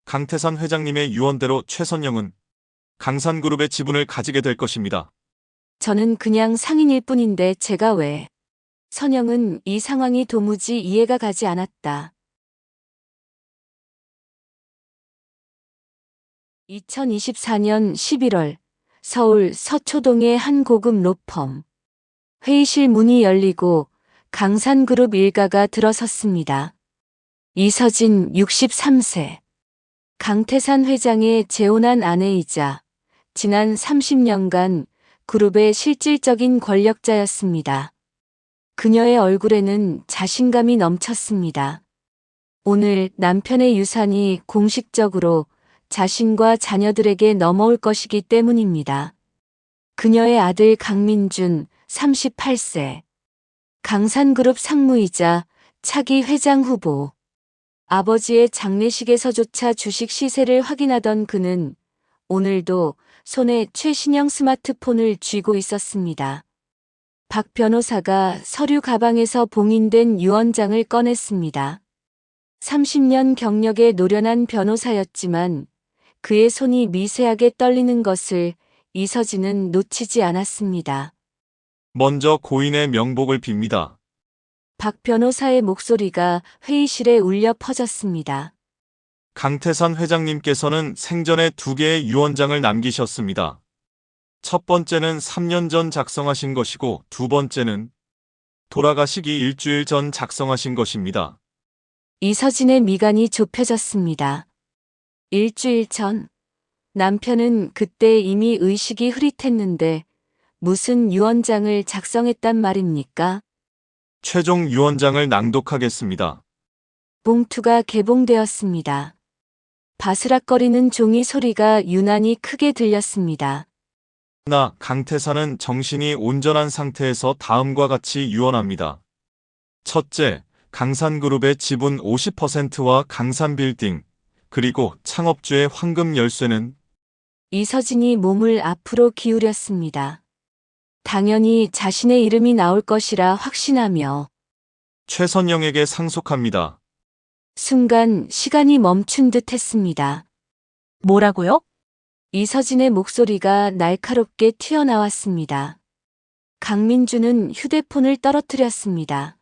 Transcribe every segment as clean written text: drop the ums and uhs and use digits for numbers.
강태산 회장님의 유언대로 최선영은 강산그룹의 지분을 가지게 될 것입니다. 저는 그냥 상인일 뿐인데 제가 왜? 선영은 이 상황이 도무지 이해가 가지 않았다. 2024년 11월 서울 서초동의 한 고급 로펌. 회의실 문이 열리고 강산그룹 일가가 들어섰습니다. 이서진 63세. 강태산 회장의 재혼한 아내이자 지난 30년간 그룹의 실질적인 권력자였습니다. 그녀의 얼굴에는 자신감이 넘쳤습니다. 오늘 남편의 유산이 공식적으로 자신과 자녀들에게 넘어올 것이기 때문입니다. 그녀의 아들 강민준 38세. 강산그룹 상무이자 차기 회장 후보. 아버지의 장례식에서조차 주식 시세를 확인하던 그는 오늘도 손에 최신형 스마트폰을 쥐고 있었습니다. 박 변호사가 서류 가방에서 봉인된 유언장을 꺼냈습니다. 30년 경력의 노련한 변호사였지만 그의 손이 미세하게 떨리는 것을 이서진은 놓치지 않았습니다. 먼저 고인의 명복을 빕니다. 박 변호사의 목소리가 회의실에 울려 퍼졌습니다. 강태산 회장님께서는 생전에 2개의 유언장을 남기셨습니다. 첫 번째는 3년 전 작성하신 것이고 두 번째는 돌아가시기 일주일 전 작성하신 것입니다. 이서진의 미간이 좁혀졌습니다. 일주일 전 남편은 그때 이미 의식이 흐릿했는데 무슨 유언장을 작성했단 말입니까? 최종 유언장을 낭독하겠습니다. 봉투가 개봉되었습니다. 바스락거리는 종이 소리가 유난히 크게 들렸습니다. 나 강태산은 정신이 온전한 상태에서 다음과 같이 유언합니다. 첫째, 강산그룹의 지분 50%와 강산빌딩, 그리고 창업주의 황금 열쇠는 이서진이 몸을 앞으로 기울였습니다. 당연히 자신의 이름이 나올 것이라 확신하며 최선영에게 상속합니다. 순간 시간이 멈춘 듯 했습니다. 뭐라고요? 이서진의 목소리가 날카롭게 튀어나왔습니다. 강민주는 휴대폰을 떨어뜨렸습니다.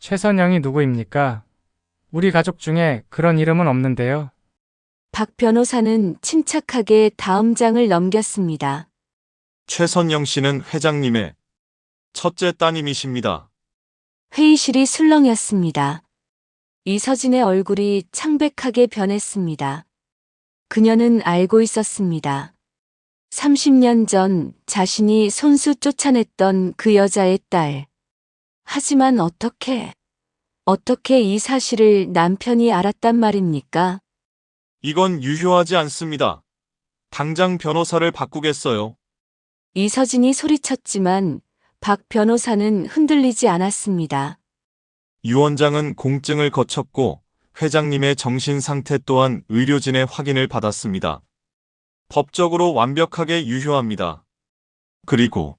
최선영이 누구입니까? 우리 가족 중에 그런 이름은 없는데요. 박 변호사는 침착하게 다음 장을 넘겼습니다. 최선영 씨는 회장님의 첫째 따님이십니다. 회의실이 술렁였습니다. 이서진의 얼굴이 창백하게 변했습니다. 그녀는 알고 있었습니다. 30년 전 자신이 손수 쫓아냈던 그 여자의 딸. 하지만 어떻게 이 사실을 남편이 알았단 말입니까? 이건 유효하지 않습니다. 당장 변호사를 바꾸겠어요. 이서진이 소리쳤지만 박 변호사는 흔들리지 않았습니다. 유언장은 공증을 거쳤고 회장님의 정신 상태 또한 의료진의 확인을 받았습니다. 법적으로 완벽하게 유효합니다. 그리고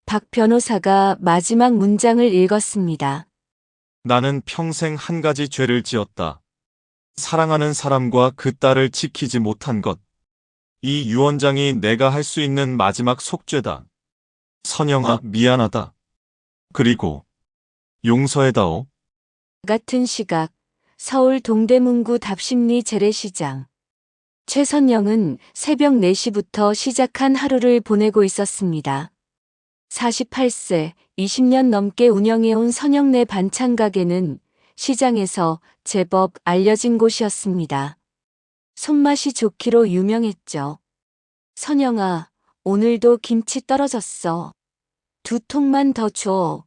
박 변호사가 마지막 문장을 읽었습니다. 나는 평생 한 가지 죄를 지었다. 사랑하는 사람과 그 딸을 지키지 못한 것. 이 유언장이 내가 할 수 있는 마지막 속죄다. 선영아, 미안하다. 그리고 용서해다오. 같은 시각 서울 동대문구 답심리 재래시장. 최선영은 새벽 4시부터 시작한 하루를 보내고 있었습니다. 48세, 20년 넘게 운영해온 선영네 반찬 가게는 시장에서 제법 알려진 곳이었습니다. 손맛이 좋기로 유명했죠. 선영아, 오늘도 김치 떨어졌어. 2통만 더 줘.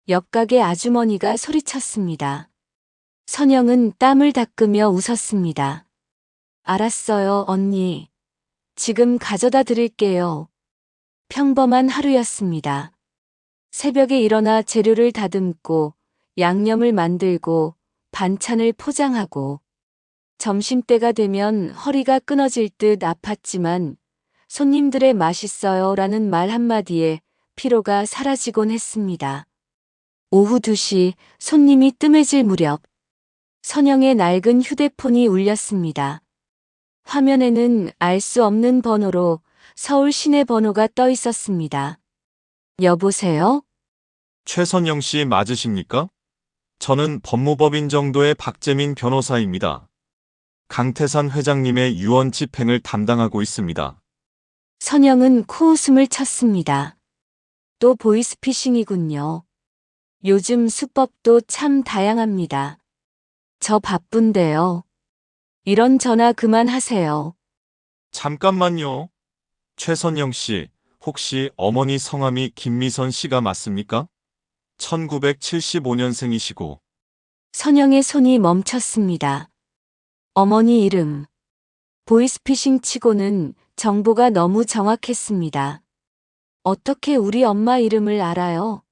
옆 가게 아주머니가 소리쳤습니다. 선영은 땀을 닦으며 웃었습니다. 알았어요, 언니. 지금 가져다 드릴게요. 평범한 하루였습니다. 새벽에 일어나 재료를 다듬고 양념을 만들고 반찬을 포장하고 점심때가 되면 허리가 끊어질 듯 아팠지만 손님들의 맛있어요 라는 말 한마디에 피로가 사라지곤 했습니다. 오후 2시 손님이 뜸해질 무렵 선영의 낡은 휴대폰이 울렸습니다. 화면에는 알 수 없는 번호로 서울 시내 번호가 떠 있었습니다. 여보세요? 최선영 씨 맞으십니까? 저는 법무법인 정도의 박재민 변호사입니다. 강태산 회장님의 유언 집행을 담당하고 있습니다. 선영은 코웃음을 쳤습니다. 또 보이스피싱이군요. 요즘 수법도 참 다양합니다. 저 바쁜데요. 이런 전화 그만하세요. 잠깐만요. 최선영 씨, 혹시 어머니 성함이 김미선 씨가 맞습니까? 1975년생이시고, 선영의 손이 멈췄습니다. 어머니 이름. 보이스피싱 치고는 정보가 너무 정확했습니다. 어떻게 우리 엄마 이름을 알아요?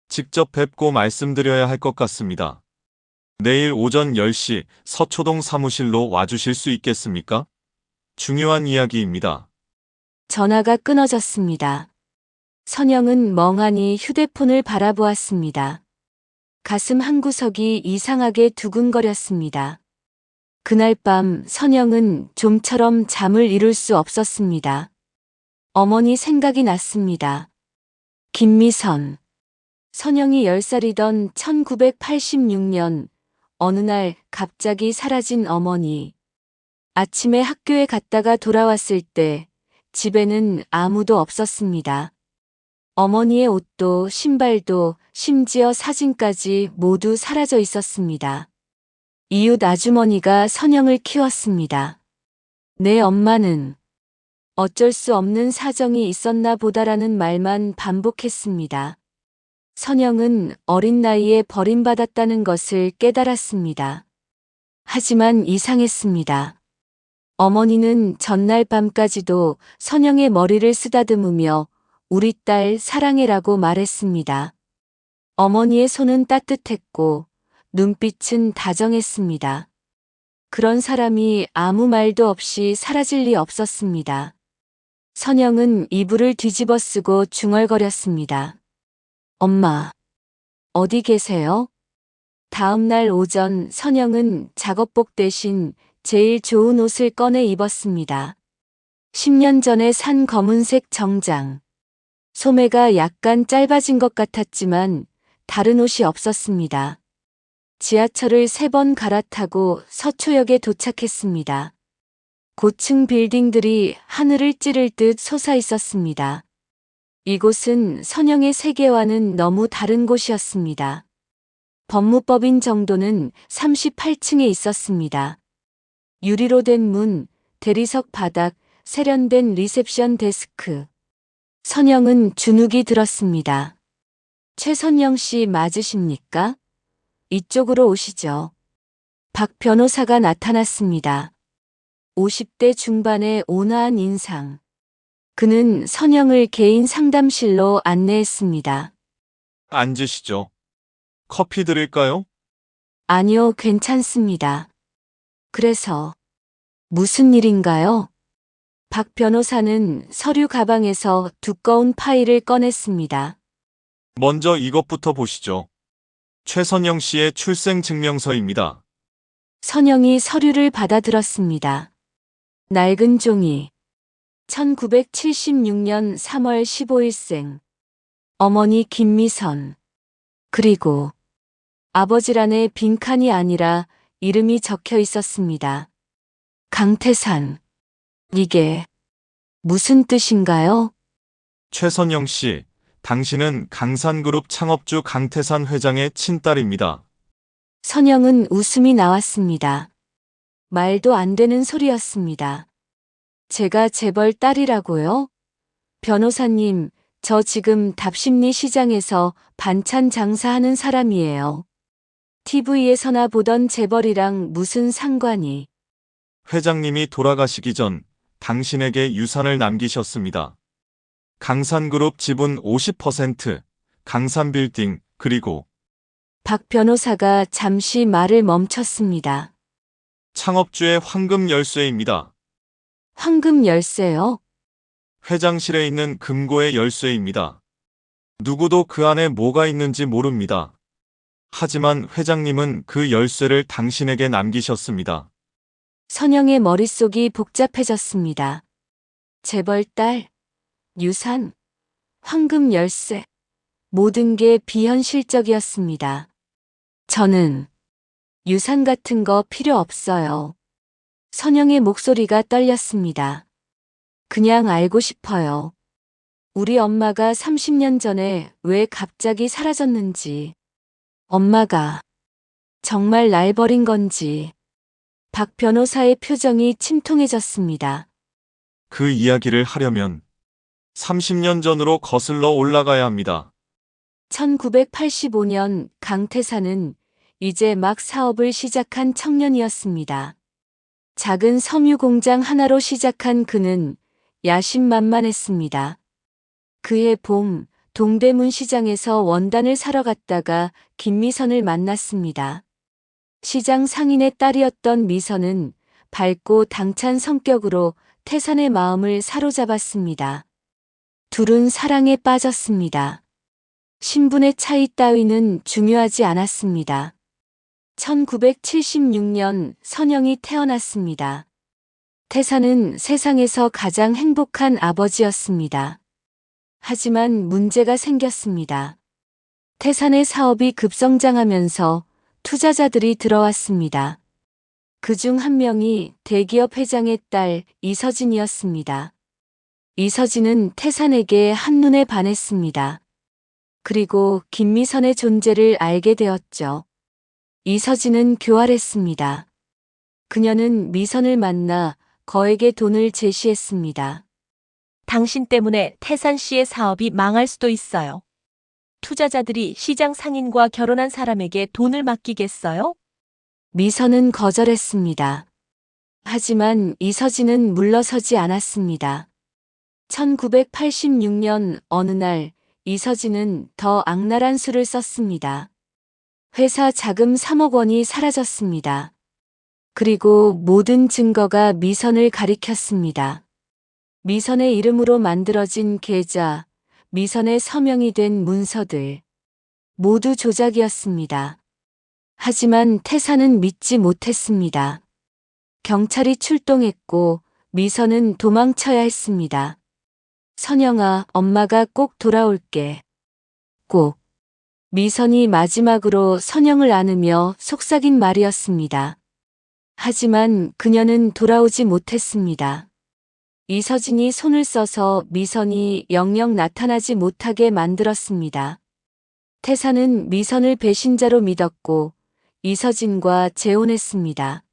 직접 뵙고 말씀드려야 할 것 같습니다. 내일 오전 10시 서초동 사무실로 와주실 수 있겠습니까? 중요한 이야기입니다. 전화가 끊어졌습니다. 선영은 멍하니 휴대폰을 바라보았습니다. 가슴 한구석이 이상하게 두근거렸습니다. 그날 밤 선영은 좀처럼 잠을 이룰 수 없었습니다. 어머니 생각이 났습니다. 김미선. 선영이 10살이던 1986년 어느 날 갑자기 사라진 어머니. 아침에 학교에 갔다가 돌아왔을 때 집에는 아무도 없었습니다. 어머니의 옷도 신발도 심지어 사진까지 모두 사라져 있었습니다. 이웃 아주머니가 선영을 키웠습니다. 내 엄마는 어쩔 수 없는 사정이 있었나 보다라는 말만 반복했습니다. 선영은 어린 나이에 버림받았다는 것을 깨달았습니다. 하지만 이상했습니다. 어머니는 전날 밤까지도 선영의 머리를 쓰다듬으며 우리 딸 사랑해라고 말했습니다. 어머니의 손은 따뜻했고 눈빛은 다정했습니다. 그런 사람이 아무 말도 없이 사라질 리 없었습니다. 선영은 이불을 뒤집어 쓰고 중얼거렸습니다. 엄마, 어디 계세요? 다음 날 오전 선영은 작업복 대신 제일 좋은 옷을 꺼내 입었습니다. 10년 전에 산 검은색 정장. 소매가 약간 짧아진 것 같았지만 다른 옷이 없었습니다. 지하철을 3번 갈아타고 서초역에 도착했습니다. 고층 빌딩들이 하늘을 찌를 듯 솟아 있었습니다. 이곳은 선영의 세계와는 너무 다른 곳이었습니다. 법무법인 정도는 38층에 있었습니다. 유리로 된 문, 대리석 바닥, 세련된 리셉션 데스크. 선영은 주눅이 들었습니다. 최선영 씨 맞으십니까? 이쪽으로 오시죠. 박 변호사가 나타났습니다. 50대 중반의 온화한 인상. 그는 선영을 개인 상담실로 안내했습니다. 앉으시죠. 커피 드릴까요? 아니요, 괜찮습니다. 그래서 무슨 일인가요? 박 변호사는 서류 가방에서 두꺼운 파일을 꺼냈습니다. 먼저 이것부터 보시죠. 최선영 씨의 출생증명서입니다. 선영이 서류를 받아들었습니다. 낡은 종이. 1976년 3월 15일생. 어머니 김미선. 그리고 아버지란에 빈칸이 아니라 이름이 적혀 있었습니다. 강태산. 이게 무슨 뜻인가요? 최선영 씨, 당신은 강산그룹 창업주 강태산 회장의 친딸입니다. 선영은 웃음이 나왔습니다. 말도 안 되는 소리였습니다. 제가 재벌 딸이라고요? 변호사님, 저 지금 답심리 시장에서 반찬 장사하는 사람이에요. TV에서나 보던 재벌이랑 무슨 상관이. 회장님이 돌아가시기 전 당신에게 유산을 남기셨습니다. 강산그룹 지분 50%, 강산빌딩, 그리고 박 변호사가 잠시 말을 멈췄습니다. 창업주의 황금 열쇠입니다. 황금 열쇠요? 회장실에 있는 금고의 열쇠입니다. 누구도 그 안에 뭐가 있는지 모릅니다. 하지만 회장님은 그 열쇠를 당신에게 남기셨습니다. 선영의 머릿속이 복잡해졌습니다. 재벌 딸, 유산, 황금 열쇠, 모든 게 비현실적이었습니다. 저는 유산 같은 거 필요 없어요. 선영의 목소리가 떨렸습니다. 그냥 알고 싶어요. 우리 엄마가 30년 전에 왜 갑자기 사라졌는지, 엄마가 정말 날 버린 건지. 박 변호사의 표정이 침통해졌습니다. 그 이야기를 하려면 30년 전으로 거슬러 올라가야 합니다. 1985년 강태사는 이제 막 사업을 시작한 청년이었습니다. 작은 섬유 공장 하나로 시작한 그는 야심만만했습니다. 그해 봄, 동대문 시장에서 원단을 사러 갔다가 김미선을 만났습니다. 시장 상인의 딸이었던 미선은 밝고 당찬 성격으로 태산의 마음을 사로잡았습니다. 둘은 사랑에 빠졌습니다. 신분의 차이 따위는 중요하지 않았습니다. 1976년 선영이 태어났습니다. 태산은 세상에서 가장 행복한 아버지였습니다. 하지만 문제가 생겼습니다. 태산의 사업이 급성장하면서 투자자들이 들어왔습니다. 그중 한 명이 대기업 회장의 딸 이서진이었습니다. 이서진은 태산에게 한눈에 반했습니다. 그리고 김미선의 존재를 알게 되었죠. 이서진은 교활했습니다. 그녀는 미선을 만나 거액의 돈을 제시했습니다. 당신 때문에 태산 씨의 사업이 망할 수도 있어요. 투자자들이 시장 상인과 결혼한 사람에게 돈을 맡기겠어요? 미선은 거절했습니다. 하지만 이서진은 물러서지 않았습니다. 1986년 어느 날 이서진은 더 악랄한 수를 썼습니다. 회사 자금 3억 원이 사라졌습니다. 그리고 모든 증거가 미선을 가리켰습니다. 미선의 이름으로 만들어진 계좌, 미선의 서명이 된 문서들, 모두 조작이었습니다. 하지만 태산은 믿지 못했습니다. 경찰이 출동했고 미선은 도망쳐야 했습니다. 선영아, 엄마가 꼭 돌아올게. 꼭. 미선이 마지막으로 선영을 안으며 속삭인 말이었습니다. 하지만 그녀는 돌아오지 못했습니다. 이서진이 손을 써서 미선이 영영 나타나지 못하게 만들었습니다. 태산은 미선을 배신자로 믿었고 이서진과 재혼했습니다.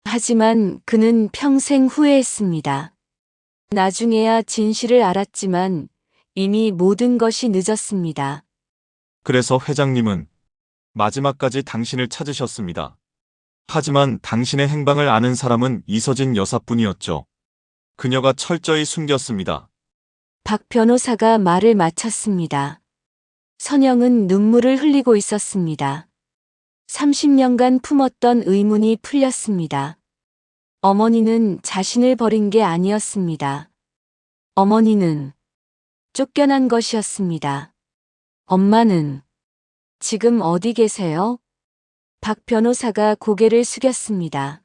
하지만 그는 평생 후회했습니다. 나중에야 진실을 알았지만 이미 모든 것이 늦었습니다. 그래서 회장님은 마지막까지 당신을 찾으셨습니다. 하지만 당신의 행방을 아는 사람은 이서진 여사뿐이었죠. 그녀가 철저히 숨겼습니다. 박 변호사가 말을 마쳤습니다. 선영은 눈물을 흘리고 있었습니다. 30년간 품었던 의문이 풀렸습니다. 어머니는 자신을 버린 게 아니었습니다. 어머니는 쫓겨난 것이었습니다. 엄마는 지금 어디 계세요? 박 변호사가 고개를 숙였습니다.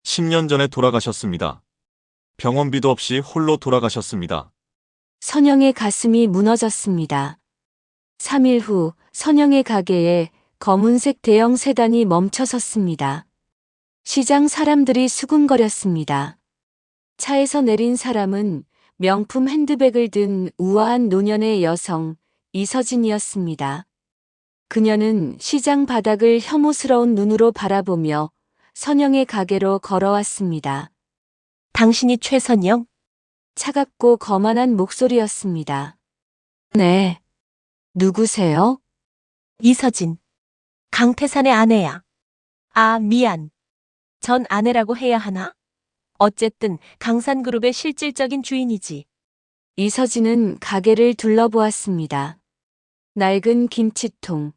10년 전에 돌아가셨습니다. 병원비도 없이 홀로 돌아가셨습니다. 선영의 가슴이 무너졌습니다. 3일 후 선영의 가게에 검은색 대형 세단이 멈춰섰습니다. 시장 사람들이 수군거렸습니다. 차에서 내린 사람은 명품 핸드백을 든 우아한 노년의 여성 이서진이었습니다. 그녀는 시장 바닥을 혐오스러운 눈으로 바라보며 선영의 가게로 걸어왔습니다. 당신이 최선영? 차갑고 거만한 목소리였습니다. 네. 누구세요? 이서진. 강태산의 아내야. 아, 미안. 전 아내라고 해야 하나? 어쨌든 강산그룹의 실질적인 주인이지. 이서진은 가게를 둘러보았습니다. 낡은 김치통,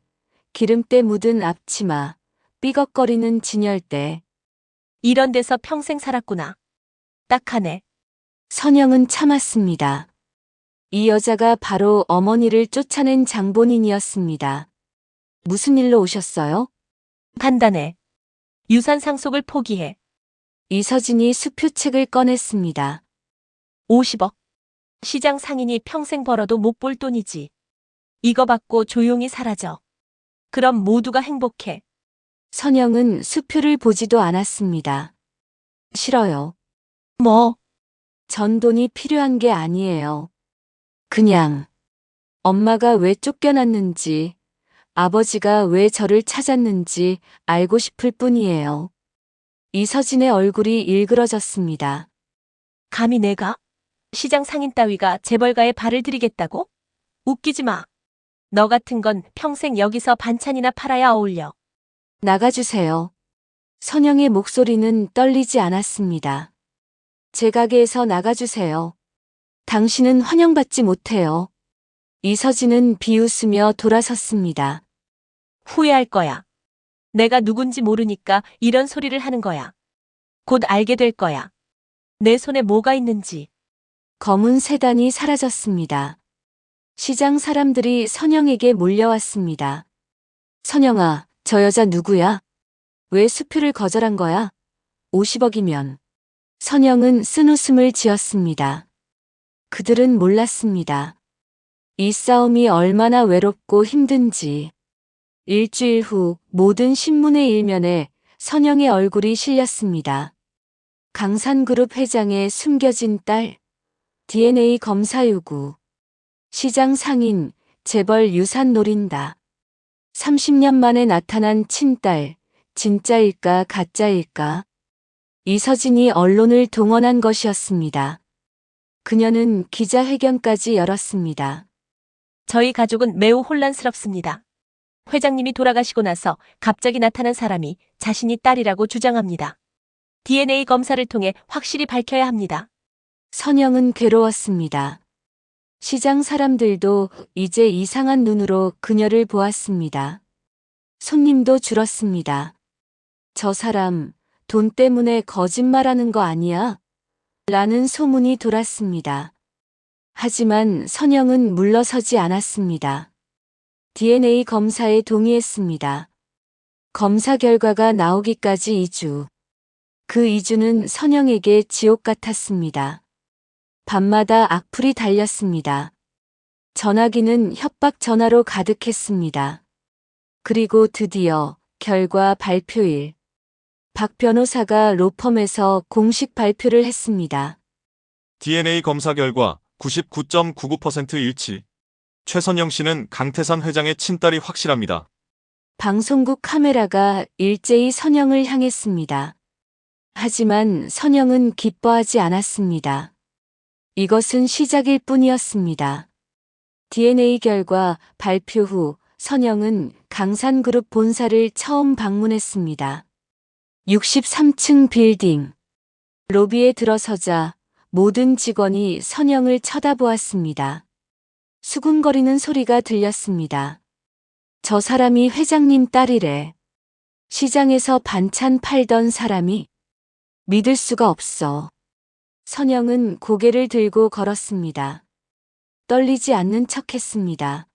기름때 묻은 앞치마, 삐걱거리는 진열대. 이런 데서 평생 살았구나. 딱하네. 선영은 참았습니다. 이 여자가 바로 어머니를 쫓아낸 장본인이었습니다. 무슨 일로 오셨어요? 간단해. 유산 상속을 포기해. 이서진이 수표책을 꺼냈습니다. 50억. 시장 상인이 평생 벌어도 못 볼 돈이지. 이거 받고 조용히 사라져. 그럼 모두가 행복해. 선영은 수표를 보지도 않았습니다. 싫어요. 뭐, 전 돈이 필요한 게 아니에요. 그냥 엄마가 왜 쫓겨났는지, 아버지가 왜 저를 찾았는지 알고 싶을 뿐이에요. 이서진의 얼굴이 일그러졌습니다. 감히 내가? 시장 상인 따위가 재벌가에 발을 들이겠다고? 웃기지 마. 너 같은 건 평생 여기서 반찬이나 팔아야 어울려. 나가주세요. 선영의 목소리는 떨리지 않았습니다. 제 가게에서 나가주세요. 당신은 환영받지 못해요. 이서진은 비웃으며 돌아섰습니다. 후회할 거야. 내가 누군지 모르니까 이런 소리를 하는 거야. 곧 알게 될 거야. 내 손에 뭐가 있는지. 검은 세단이 사라졌습니다. 시장 사람들이 선영에게 몰려왔습니다. 선영아, 저 여자 누구야? 왜 수표를 거절한 거야? 50억이면. 선영은 쓴웃음을 지었습니다. 그들은 몰랐습니다. 이 싸움이 얼마나 외롭고 힘든지. 일주일 후 모든 신문의 일면에 선영의 얼굴이 실렸습니다. 강산그룹 회장의 숨겨진 딸, DNA 검사 요구, 시장 상인, 재벌 유산 노린다. 30년 만에 나타난 친딸, 진짜일까 가짜일까? 이서진이 언론을 동원한 것이었습니다. 그녀는 기자회견까지 열었습니다. 저희 가족은 매우 혼란스럽습니다. 회장님이 돌아가시고 나서 갑자기 나타난 사람이 자신이 딸이라고 주장합니다. DNA 검사를 통해 확실히 밝혀야 합니다. 선영은 괴로웠습니다. 시장 사람들도 이제 이상한 눈으로 그녀를 보았습니다. 손님도 줄었습니다. 저 사람, 돈 때문에 거짓말하는 거 아니야? 라는 소문이 돌았습니다. 하지만 선영은 물러서지 않았습니다. DNA 검사에 동의했습니다. 검사 결과가 나오기까지 2주. 그 2주는 선영에게 지옥 같았습니다. 밤마다 악플이 달렸습니다. 전화기는 협박 전화로 가득했습니다. 그리고 드디어 결과 발표일. 박 변호사가 로펌에서 공식 발표를 했습니다. DNA 검사 결과 99.99% 일치. 최선영 씨는 강태산 회장의 친딸이 확실합니다. 방송국 카메라가 일제히 선영을 향했습니다. 하지만 선영은 기뻐하지 않았습니다. 이것은 시작일 뿐이었습니다. DNA 결과 발표 후 선영은 강산그룹 본사를 처음 방문했습니다. 63층 빌딩. 로비에 들어서자 모든 직원이 선영을 쳐다보았습니다. 수군거리는 소리가 들렸습니다. 저 사람이 회장님 딸이래. 시장에서 반찬 팔던 사람이. 믿을 수가 없어. 선영은 고개를 들고 걸었습니다. 떨리지 않는 척했습니다.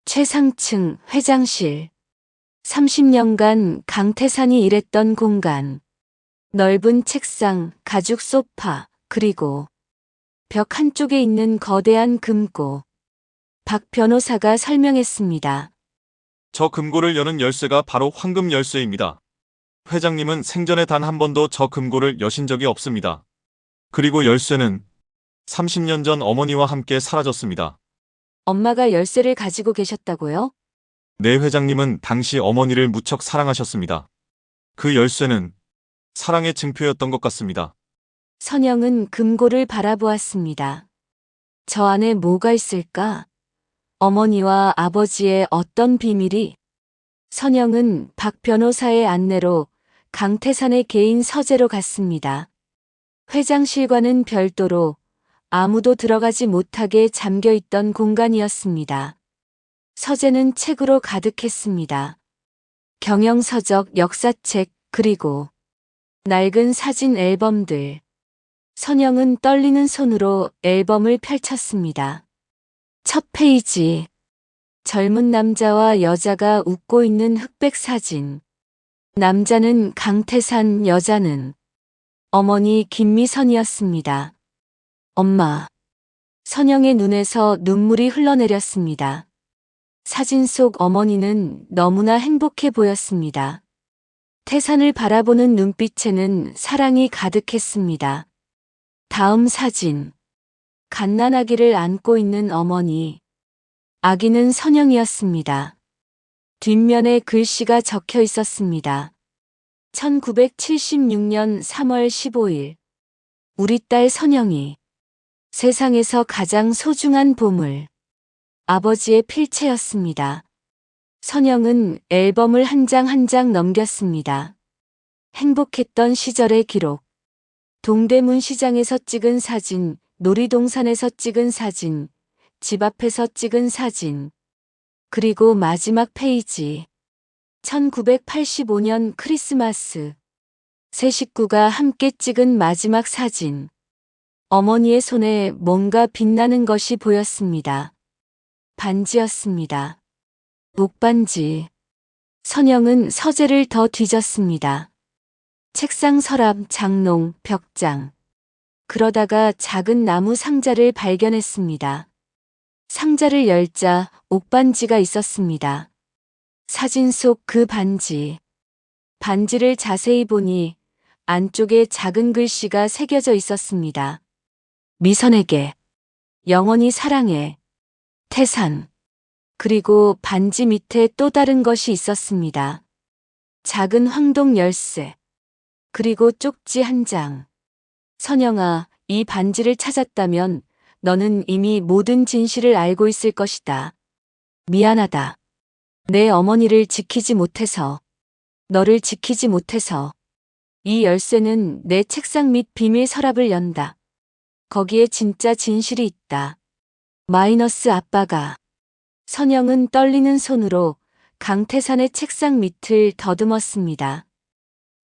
최상층 회장실. 30년간 강태산이 일했던 공간. 넓은 책상, 가죽 소파, 그리고 벽 한쪽에 있는 거대한 금고. 박 변호사가 설명했습니다. 저 금고를 여는 열쇠가 바로 황금 열쇠입니다. 회장님은 생전에 단 한 번도 저 금고를 여신 적이 없습니다. 그리고 열쇠는 30년 전 어머니와 함께 사라졌습니다. 엄마가 열쇠를 가지고 계셨다고요? 내 회장님은 당시 어머니를 무척 사랑하셨습니다. 그 열쇠는 사랑의 증표였던 것 같습니다. 선영은 금고를 바라보았습니다. 저 안에 뭐가 있을까? 어머니와 아버지의 어떤 비밀이? 선영은 박 변호사의 안내로 강태산의 개인 서재로 갔습니다. 회장실과는 별도로 아무도 들어가지 못하게 잠겨있던 공간이었습니다. 서재는 책으로 가득했습니다. 경영서적, 역사책, 그리고 낡은 사진 앨범들. 선영은 떨리는 손으로 앨범을 펼쳤습니다. 첫 페이지. 젊은 남자와 여자가 웃고 있는 흑백 사진. 남자는 강태산, 여자는 어머니 김미선이었습니다. 엄마. 선영의 눈에서 눈물이 흘러내렸습니다. 사진 속 어머니는 너무나 행복해 보였습니다. 태산을 바라보는 눈빛에는 사랑이 가득했습니다. 다음 사진. 갓난아기를 안고 있는 어머니. 아기는 선영이었습니다. 뒷면에 글씨가 적혀 있었습니다. 1976년 3월 15일. 우리 딸 선영이. 세상에서 가장 소중한 보물. 아버지의 필체였습니다. 선영은 앨범을 한 장 한 장 넘겼습니다. 행복했던 시절의 기록. 동대문 시장에서 찍은 사진, 놀이동산에서 찍은 사진, 집 앞에서 찍은 사진. 그리고 마지막 페이지. 1985년 크리스마스. 세 식구가 함께 찍은 마지막 사진. 어머니의 손에 뭔가 빛나는 것이 보였습니다. 반지였습니다. 목반지. 선영은 서재를 더 뒤졌습니다. 책상, 서랍, 장롱, 벽장. 그러다가 작은 나무 상자를 발견했습니다. 상자를 열자 옥반지가 있었습니다. 사진 속 그 반지. 반지를 자세히 보니 안쪽에 작은 글씨가 새겨져 있었습니다. 미선에게. 영원히 사랑해. 태산. 그리고 반지 밑에 또 다른 것이 있었습니다. 작은 황동 열쇠. 그리고 쪽지 한 장. 선영아, 이 반지를 찾았다면 너는 이미 모든 진실을 알고 있을 것이다. 미안하다. 내 어머니를 지키지 못해서, 너를 지키지 못해서. 이 열쇠는 내 책상 밑 비밀 서랍을 연다. 거기에 진짜 진실이 있다. 마이너스 아빠가. 선영은 떨리는 손으로 강태산의 책상 밑을 더듬었습니다.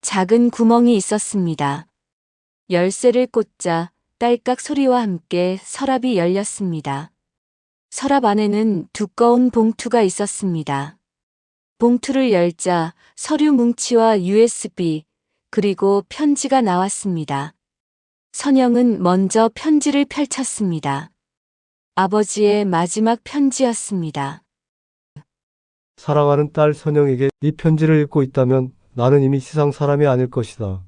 작은 구멍이 있었습니다. 열쇠를 꽂자 딸깍 소리와 함께 서랍이 열렸습니다. 서랍 안에는 두꺼운 봉투가 있었습니다. 봉투를 열자 서류 뭉치와 USB, 그리고 편지가 나왔습니다. 선영은 먼저 편지를 펼쳤습니다. 아버지의 마지막 편지였습니다. 사랑하는 딸 선영에게 이 편지를 읽고 있다면 나는 이미 세상 사람이 아닐 것이다.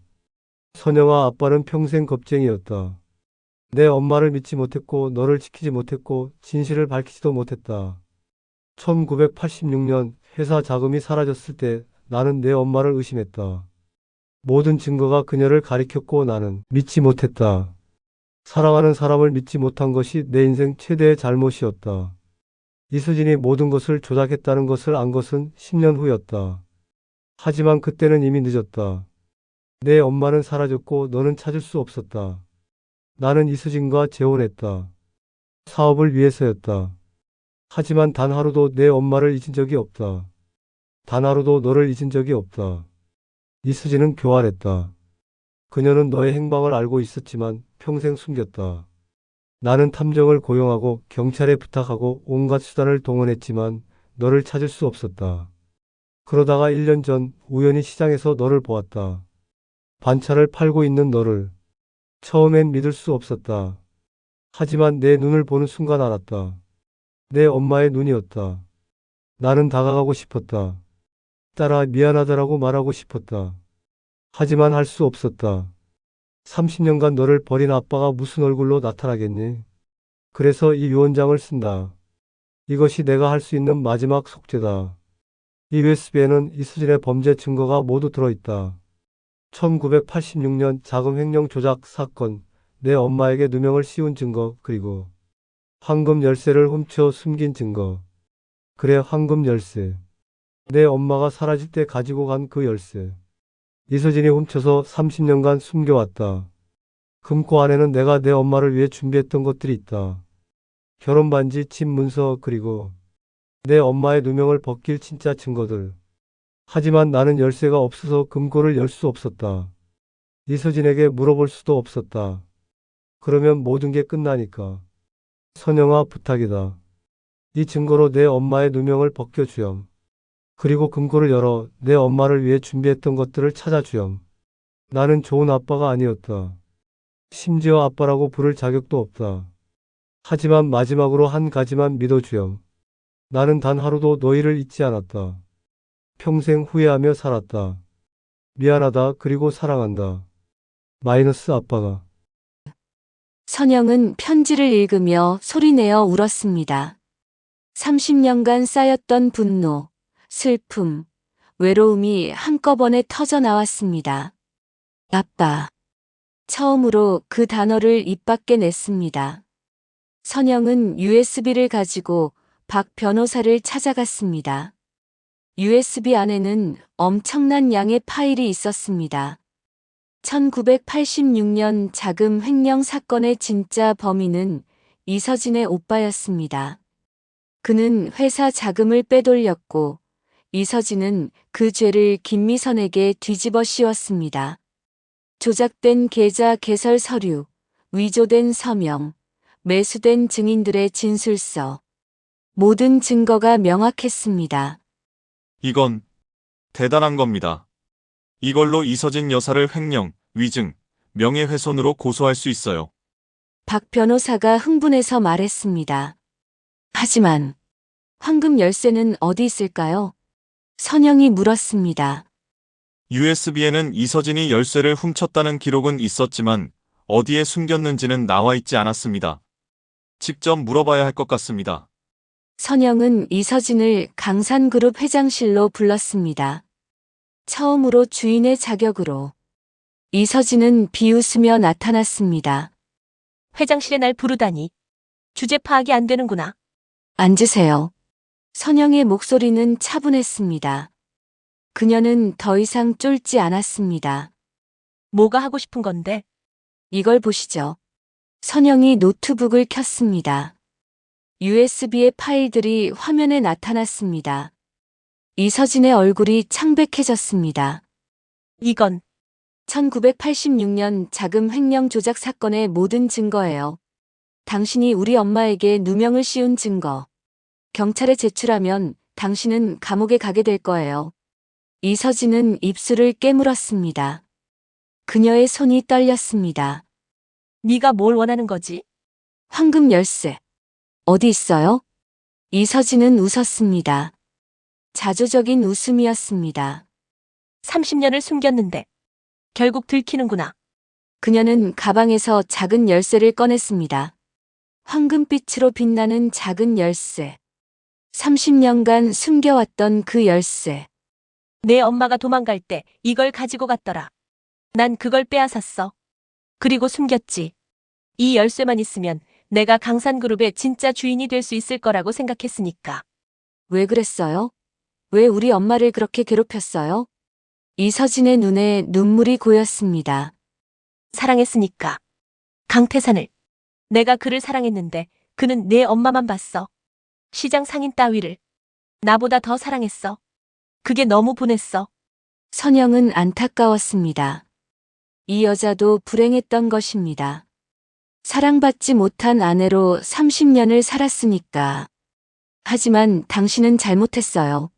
선영아, 아빠는 평생 겁쟁이였다. 내 엄마를 믿지 못했고 너를 지키지 못했고 진실을 밝히지도 못했다. 1986년 회사 자금이 사라졌을 때 나는 내 엄마를 의심했다. 모든 증거가 그녀를 가리켰고 나는 믿지 못했다. 사랑하는 사람을 믿지 못한 것이 내 인생 최대의 잘못이었다. 이수진이 모든 것을 조작했다는 것을 안 것은 10년 후였다. 하지만 그때는 이미 늦었다. 내 엄마는 사라졌고 너는 찾을 수 없었다. 나는 이수진과 재혼했다. 사업을 위해서였다. 하지만 단 하루도 내 엄마를 잊은 적이 없다. 단 하루도 너를 잊은 적이 없다. 이수진은 교활했다. 그녀는 너의 행방을 알고 있었지만 평생 숨겼다. 나는 탐정을 고용하고 경찰에 부탁하고 온갖 수단을 동원했지만 너를 찾을 수 없었다. 그러다가 1년 전 우연히 시장에서 너를 보았다. 반차를 팔고 있는 너를. 처음엔 믿을 수 없었다. 하지만 내 눈을 보는 순간 알았다. 내 엄마의 눈이었다. 나는 다가가고 싶었다. 딸아, 미안하다라고 말하고 싶었다. 하지만 할 수 없었다. 30년간 너를 버린 아빠가 무슨 얼굴로 나타나겠니? 그래서 이 유언장을 쓴다. 이것이 내가 할 수 있는 마지막 속죄다. 이 USB에는 이수진의 범죄 증거가 모두 들어있다. 1986년 자금 횡령 조작 사건, 내 엄마에게 누명을 씌운 증거, 그리고 황금 열쇠를 훔쳐 숨긴 증거. 그래, 황금 열쇠. 내 엄마가 사라질 때 가지고 간 그 열쇠. 이수진이 훔쳐서 30년간 숨겨왔다. 금고 안에는 내가 내 엄마를 위해 준비했던 것들이 있다. 결혼 반지, 집 문서, 그리고 내 엄마의 누명을 벗길 진짜 증거들. 하지만 나는 열쇠가 없어서 금고를 열 수 없었다. 이수진에게 물어볼 수도 없었다. 그러면 모든 게 끝나니까. 선영아, 부탁이다. 이 증거로 내 엄마의 누명을 벗겨주렴. 그리고 금고를 열어 내 엄마를 위해 준비했던 것들을 찾아주렴. 나는 좋은 아빠가 아니었다. 심지어 아빠라고 부를 자격도 없다. 하지만 마지막으로 한 가지만 믿어주렴. 나는 단 하루도 너희를 잊지 않았다. 평생 후회하며 살았다. 미안하다 그리고 사랑한다. 마이너스 아빠가. 선영은 편지를 읽으며 소리내어 울었습니다. 30년간 쌓였던 분노, 슬픔, 외로움이 한꺼번에 터져 나왔습니다. 아빠. 처음으로 그 단어를 입 밖에 냈습니다. 선영은 USB를 가지고 박 변호사를 찾아갔습니다. USB 안에는 엄청난 양의 파일이 있었습니다. 1986년 자금 횡령 사건의 진짜 범인은 이서진의 오빠였습니다. 그는 회사 자금을 빼돌렸고 이서진은 그 죄를 김미선에게 뒤집어 씌웠습니다. 조작된 계좌 개설 서류, 위조된 서명, 매수된 증인들의 진술서. 모든 증거가 명확했습니다. 이건 대단한 겁니다. 이걸로 이서진 여사를 횡령, 위증, 명예훼손으로 고소할 수 있어요. 박 변호사가 흥분해서 말했습니다. 하지만 황금 열쇠는 어디 있을까요? 선영이 물었습니다. USB에는 이서진이 열쇠를 훔쳤다는 기록은 있었지만 어디에 숨겼는지는 나와 있지 않았습니다. 직접 물어봐야 할 것 같습니다. 선영은 이서진을 강산그룹 회장실로 불렀습니다. 처음으로 주인의 자격으로. 이서진은 비웃으며 나타났습니다. 회장실에 날 부르다니. 주제 파악이 안 되는구나. 앉으세요. 선영의 목소리는 차분했습니다. 그녀는 더 이상 쫄지 않았습니다. 뭐가 하고 싶은 건데? 이걸 보시죠. 선영이 노트북을 켰습니다. USB의 파일들이 화면에 나타났습니다. 이서진의 얼굴이 창백해졌습니다. 이건 1986년 자금 횡령 조작 사건의 모든 증거예요. 당신이 우리 엄마에게 누명을 씌운 증거. 경찰에 제출하면 당신은 감옥에 가게 될 거예요. 이서진은 입술을 깨물었습니다. 그녀의 손이 떨렸습니다. 네가 뭘 원하는 거지? 황금 열쇠. 어디 있어요? 이서진은 웃었습니다. 자조적인 웃음이었습니다. 30년을 숨겼는데 결국 들키는구나. 그녀는 가방에서 작은 열쇠를 꺼냈습니다. 황금빛으로 빛나는 작은 열쇠. 30년간 숨겨왔던 그 열쇠. 내 엄마가 도망갈 때 이걸 가지고 갔더라. 난 그걸 빼앗았어. 그리고 숨겼지. 이 열쇠만 있으면 내가 강산그룹의 진짜 주인이 될 수 있을 거라고 생각했으니까. 왜 그랬어요? 왜 우리 엄마를 그렇게 괴롭혔어요? 이서진의 눈에 눈물이 고였습니다. 사랑했으니까. 강태산을. 내가 그를 사랑했는데 그는 내 엄마만 봤어. 시장 상인 따위를. 나보다 더 사랑했어. 그게 너무 분했어. 선영은 안타까웠습니다. 이 여자도 불행했던 것입니다. 사랑받지 못한 아내로 30년을 살았으니까. 하지만 당신은 잘못했어요.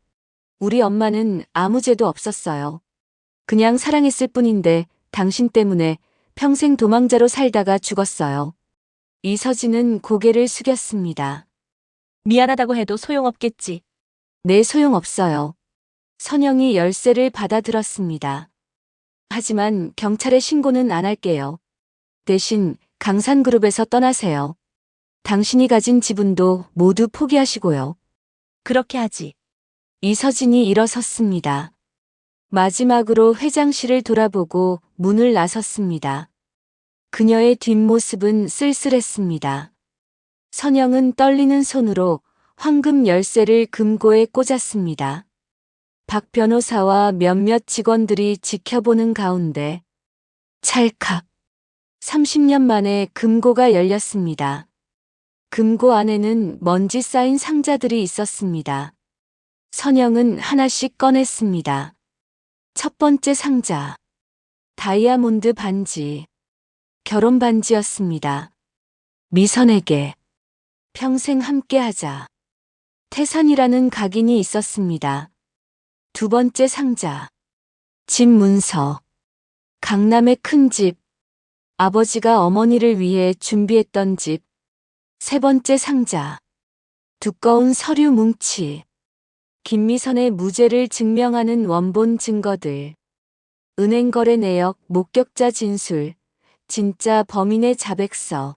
우리 엄마는 아무 죄도 없었어요. 그냥 사랑했을 뿐인데 당신 때문에 평생 도망자로 살다가 죽었어요. 이서진은 고개를 숙였습니다. 미안하다고 해도 소용없겠지. 네, 소용없어요. 선영이 열쇠를 받아들었습니다. 하지만 경찰에 신고는 안 할게요. 대신 강산그룹에서 떠나세요. 당신이 가진 지분도 모두 포기하시고요. 그렇게 하지. 이서진이 일어섰습니다. 마지막으로 회장실을 돌아보고 문을 나섰습니다. 그녀의 뒷모습은 쓸쓸했습니다. 선영은 떨리는 손으로 황금 열쇠를 금고에 꽂았습니다. 박 변호사와 몇몇 직원들이 지켜보는 가운데 찰칵 30년 만에 금고가 열렸습니다. 금고 안에는 먼지 쌓인 상자들이 있었습니다. 선영은 하나씩 꺼냈습니다. 첫 번째 상자. 다이아몬드 반지. 결혼 반지였습니다. 미선에게 평생 함께하자. 태산이라는 각인이 있었습니다. 두 번째 상자. 집 문서. 강남의 큰 집. 아버지가 어머니를 위해 준비했던 집. 세 번째 상자. 두꺼운 서류 뭉치. 김미선의 무죄를 증명하는 원본 증거들. 은행 거래 내역, 목격자 진술. 진짜 범인의 자백서.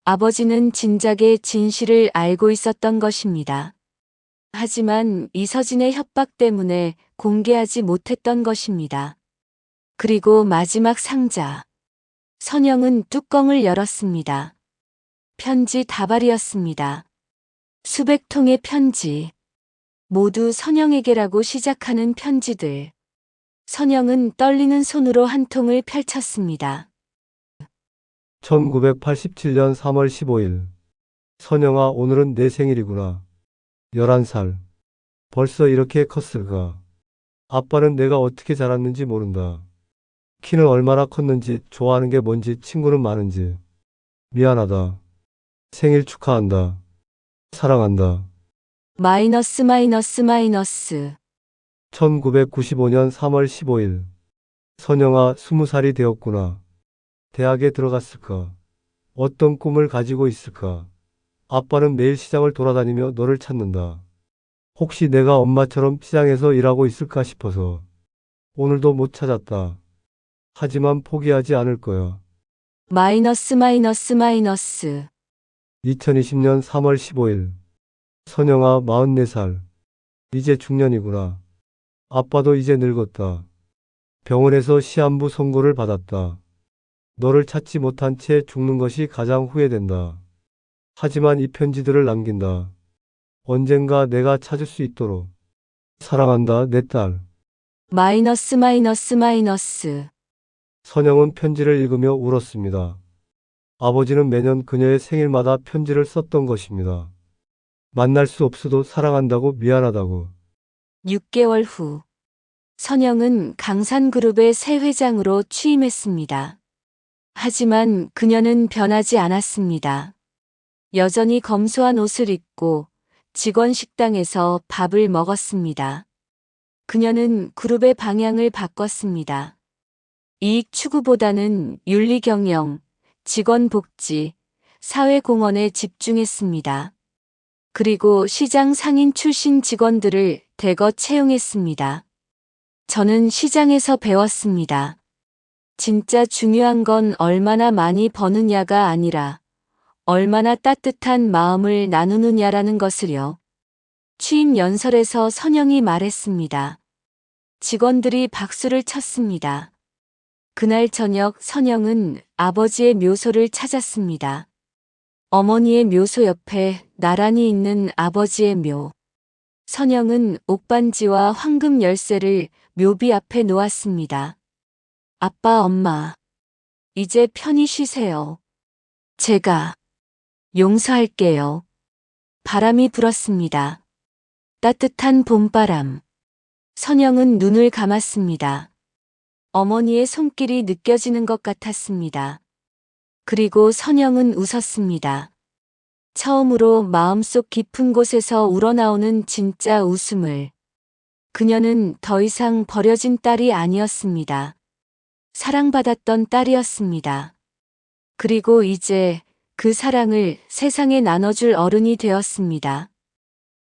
아버지는 진작에 진실을 알고 있었던 것입니다. 하지만 이서진의 협박 때문에 공개하지 못했던 것입니다. 그리고 마지막 상자. 선영은 뚜껑을 열었습니다. 편지 다발이었습니다. 수백 통의 편지. 모두 선영에게라고 시작하는 편지들. 선영은 떨리는 손으로 한 통을 펼쳤습니다. 1987년 3월 15일. 선영아, 오늘은 내 생일이구나. 11살. 벌써 이렇게 컸을까? 아빠는 내가 어떻게 자랐는지 모른다. 키는 얼마나 컸는지, 좋아하는 게 뭔지, 친구는 많은지. 미안하다. 생일 축하한다. 사랑한다. 마이너스 마이너스 마이너스. 1995년 3월 15일. 선영아, 20살이 되었구나. 대학에 들어갔을까? 어떤 꿈을 가지고 있을까? 아빠는 매일 시장을 돌아다니며 너를 찾는다. 혹시 내가 엄마처럼 시장에서 일하고 있을까 싶어서. 오늘도 못 찾았다. 하지만 포기하지 않을 거야. 마이너스 마이너스 마이너스. 2020년 3월 15일. 선영아, 44살. 이제 중년이구나. 아빠도 이제 늙었다. 병원에서 시한부 선고를 받았다. 너를 찾지 못한 채 죽는 것이 가장 후회된다. 하지만 이 편지들을 남긴다. 언젠가 내가 찾을 수 있도록. 사랑한다, 내 딸. 마이너스 마이너스 마이너스. 선영은 편지를 읽으며 울었습니다. 아버지는 매년 그녀의 생일마다 편지를 썼던 것입니다. 만날 수 없어도 사랑한다고, 미안하다고. 6개월 후. 선영은 강산그룹의 새 회장으로 취임했습니다. 하지만 그녀는 변하지 않았습니다. 여전히 검소한 옷을 입고 직원 식당에서 밥을 먹었습니다. 그녀는 그룹의 방향을 바꿨습니다. 이익 추구보다는 윤리 경영, 직원 복지, 사회공헌에 집중했습니다. 그리고 시장 상인 출신 직원들을 대거 채용했습니다. 저는 시장에서 배웠습니다. 진짜 중요한 건 얼마나 많이 버느냐가 아니라 얼마나 따뜻한 마음을 나누느냐라는 것을요. 취임 연설에서 선영이 말했습니다. 직원들이 박수를 쳤습니다. 그날 저녁 선영은 아버지의 묘소를 찾았습니다. 어머니의 묘소 옆에 나란히 있는 아버지의 묘. 선영은 옥반지와 황금 열쇠를 묘비 앞에 놓았습니다. 아빠, 엄마, 이제 편히 쉬세요. 제가 용서할게요. 바람이 불었습니다. 따뜻한 봄바람. 선영은 눈을 감았습니다. 어머니의 손길이 느껴지는 것 같았습니다. 그리고 선영은 웃었습니다. 처음으로 마음속 깊은 곳에서 우러나오는 진짜 웃음을. 그녀는 더 이상 버려진 딸이 아니었습니다. 사랑받았던 딸이었습니다. 그리고 이제 그 사랑을 세상에 나눠줄 어른이 되었습니다.